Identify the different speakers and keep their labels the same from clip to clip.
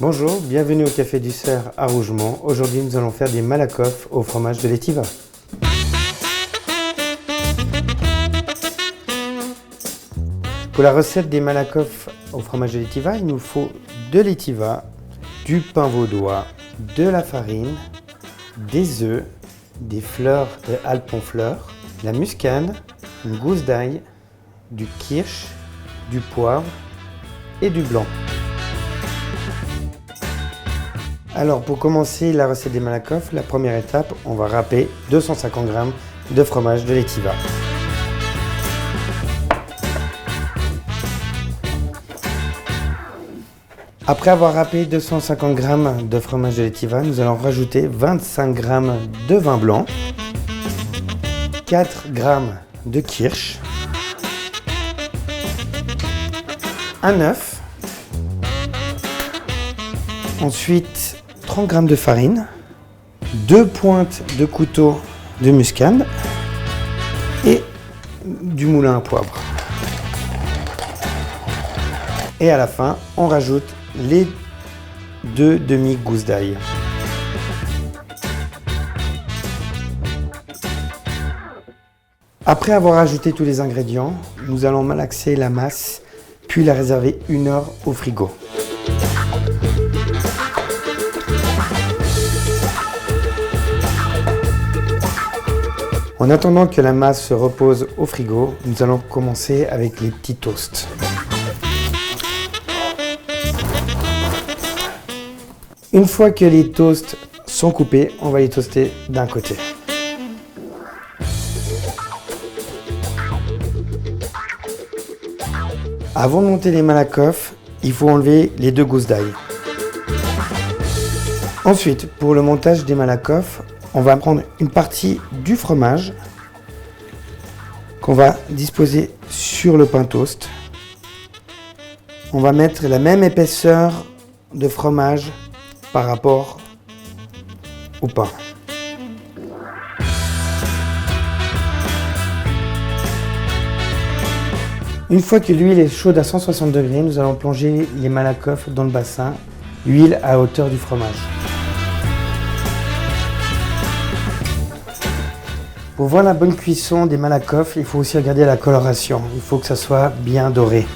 Speaker 1: Bonjour, bienvenue au Café du Cerf à Rougemont. Aujourd'hui, nous allons faire des malakoff au fromage de l'Étiva. Pour la recette des malakoff au fromage de l'Étiva, il nous faut de l'Étiva, du pain vaudois, de la farine, des œufs, des fleurs de alpenfleur, la muscade, une gousse d'ail, du kirsch, du poivre et du blanc. Alors pour commencer la recette des malakoff, la première étape, on va râper 250 g de fromage de l'Étiva. Après avoir râpé 250 g de fromage de l'Étiva, nous allons rajouter 25 g de vin blanc, 4 g de kirsch, un œuf, ensuite 30 g de farine, 2 pointes de couteau de muscade et du moulin à poivre. Et à la fin, on rajoute les 2 demi-gousses d'ail. Après avoir ajouté tous les ingrédients, nous allons malaxer la masse, puis la réserver 1 heure au frigo. En attendant que la masse se repose au frigo, nous allons commencer avec les petits toasts. Une fois que les toasts sont coupés, on va les toaster d'un côté. Avant de monter les malakoff, il faut enlever les 2 gousses d'ail. Ensuite, pour le montage des malakoff, on va prendre une partie du fromage qu'on va disposer sur le pain toast. On va mettre la même épaisseur de fromage par rapport au pain. Une fois que l'huile est chaude à 160 degrés, nous allons plonger les malakoff dans le bassin, l'huile à hauteur du fromage. Pour voir la bonne cuisson des malakoff, il faut aussi regarder la coloration. Il faut que ça soit bien doré.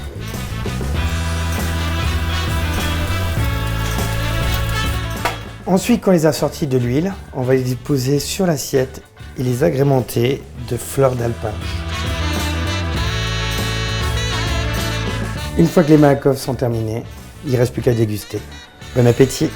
Speaker 1: Ensuite, quand on les a sortis de l'huile, on va les disposer sur l'assiette et les agrémenter de fleurs d'alpage. Une fois que les malakoff sont terminés, il ne reste plus qu'à déguster. Bon appétit!